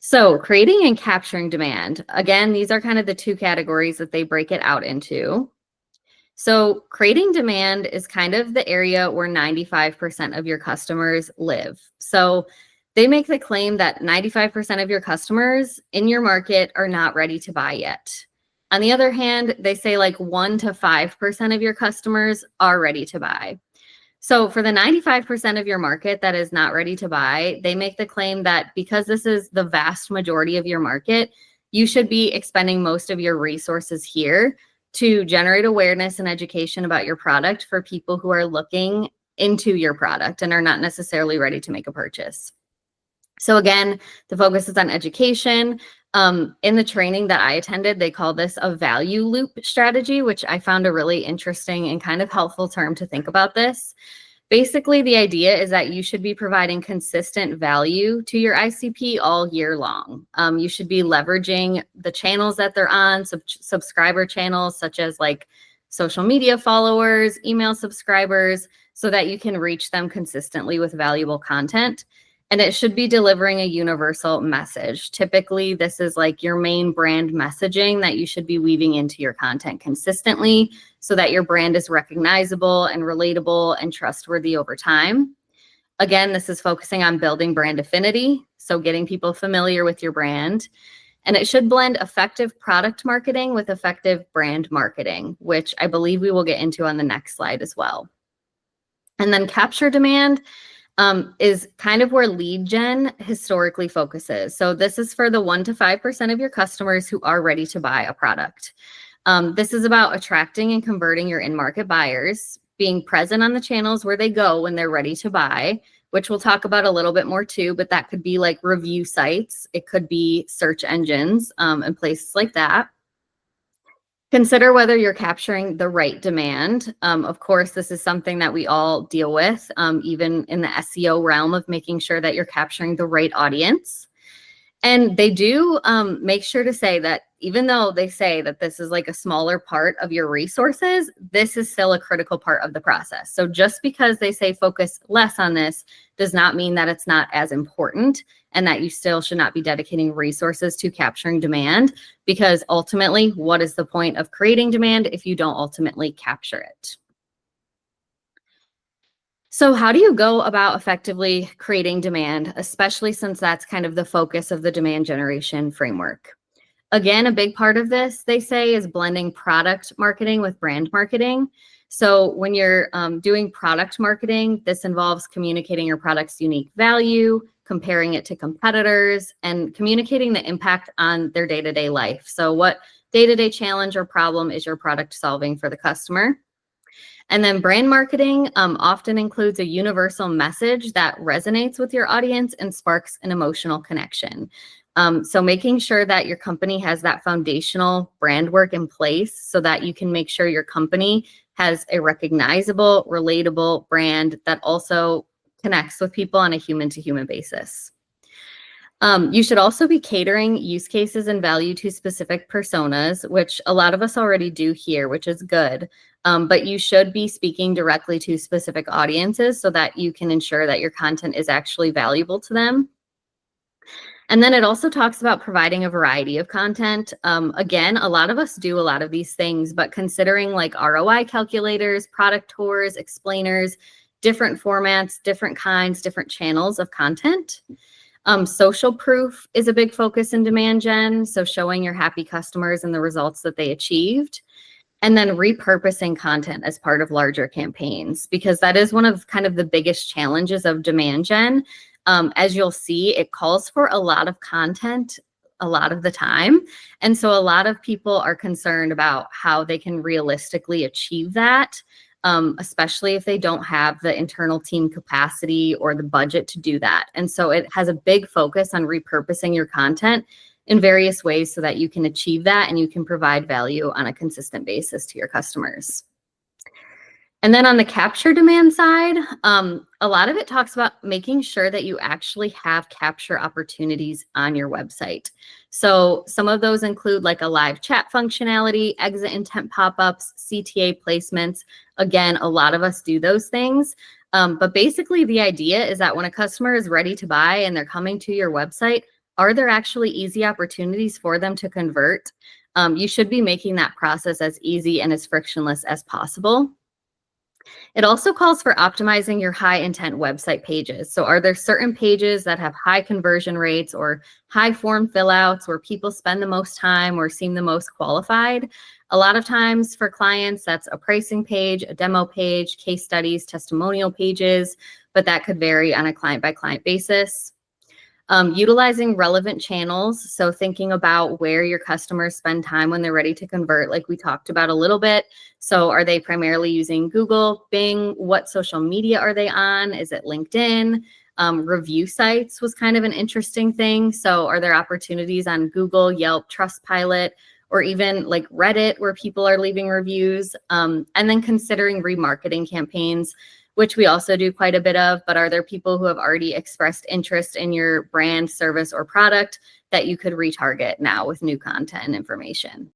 So creating and capturing demand. Again, these are kind of the two categories that they break it out into. So creating demand is kind of the area where 95% of your customers live. So they make the claim that 95% of your customers in your market are not ready to buy yet. On the other hand, they say like 1 to 5% of your customers are ready to buy. So for the 95% of your market that is not ready to buy, they make the claim that because this is the vast majority of your market, you should be expending most of your resources here to generate awareness and education about your product for people who are looking into your product and are not necessarily ready to make a purchase. So again, the focus is on education. In the training that I attended, they call this a value loop strategy, which I found a really interesting and kind of helpful term to think about this. Basically, the idea is that you should be providing consistent value to your ICP all year long. You should be leveraging the channels that they're on, subscriber channels such as like social media followers, email subscribers, so that you can reach them consistently with valuable content. And it should be delivering a universal message. Typically, this is like your main brand messaging that you should be weaving into your content consistently so that your brand is recognizable and relatable and trustworthy over time. Again, this is focusing on building brand affinity, so getting people familiar with your brand. And it should blend effective product marketing with effective brand marketing, which I believe we will get into on the next slide as well. And then capture demand is kind of where lead gen historically focuses. So this is for the 1 to 5% of your customers who are ready to buy a product. This is about attracting and converting your in-market buyers, being present on the channels where they go when they're ready to buy, which we'll talk about a little bit more too, but that could be like review sites. It could be search engines and places like that. Consider whether you're capturing the right demand. Of course, this is something that we all deal with, even in the SEO realm of making sure that you're capturing the right audience. And they do make sure to say that even though they say that this is like a smaller part of your resources, this is still a critical part of the process. So just because they say focus less on this does not mean that it's not as important and that you still should not be dedicating resources to capturing demand, because ultimately, what is the point of creating demand if you don't ultimately capture it? So how do you go about effectively creating demand, especially since that's kind of the focus of the demand generation framework? Again, a big part of this, they say, is blending product marketing with brand marketing. So when you're doing product marketing, this involves communicating your product's unique value, comparing it to competitors, and communicating the impact on their day-to-day life. So what day-to-day challenge or problem is your product solving for the customer? And then brand marketing often includes a universal message that resonates with your audience and sparks an emotional connection. So making sure that your company has that foundational brand work in place so that you can make sure your company has a recognizable, relatable brand that also connects with people on a human-to-human basis. You should also be catering use cases and value to specific personas, which a lot of us already do here, which is good. But you should be speaking directly to specific audiences so that you can ensure that your content is actually valuable to them. And then it also talks about providing a variety of content. Again, a lot of us do a lot of these things, but considering like ROI calculators, product tours, explainers, different formats, different kinds, different channels of content. Social proof is a big focus in demand gen, so showing your happy customers and the results that they achieved. And then repurposing content as part of larger campaigns, because that is one of kind of the biggest challenges of demand gen. As you'll see, it calls for a lot of content a lot of the time. And so a lot of people are concerned about how they can realistically achieve that, especially if they don't have the internal team capacity or the budget to do that. And so it has a big focus on repurposing your content in various ways so that you can achieve that and you can provide value on a consistent basis to your customers. And then on the capture demand side, a lot of it talks about making sure that you actually have capture opportunities on your website. So some of those include like a live chat functionality, exit intent pop-ups, CTA placements. Again, a lot of us do those things. But basically the idea is that when a customer is ready to buy and they're coming to your website, Are there actually easy opportunities for them to convert? You should be making that process as easy and as frictionless as possible. It also calls for optimizing your high intent website pages. So are there certain pages that have high conversion rates or high form fill outs where people spend the most time or seem the most qualified? A lot of times for clients, that's a pricing page, a demo page, case studies, testimonial pages, but that could vary on a client by client basis. Utilizing relevant channels. So thinking about where your customers spend time when they're ready to convert, like we talked about a little bit. So are they primarily using Google, Bing? What social media are they on? Is it LinkedIn? Review sites was kind of an interesting thing. So are there opportunities on Google, Yelp, Trustpilot, or even like Reddit where people are leaving reviews? And then considering remarketing campaigns, which we also do quite a bit of, but are there people who have already expressed interest in your brand, service, or product that you could retarget now with new content and information?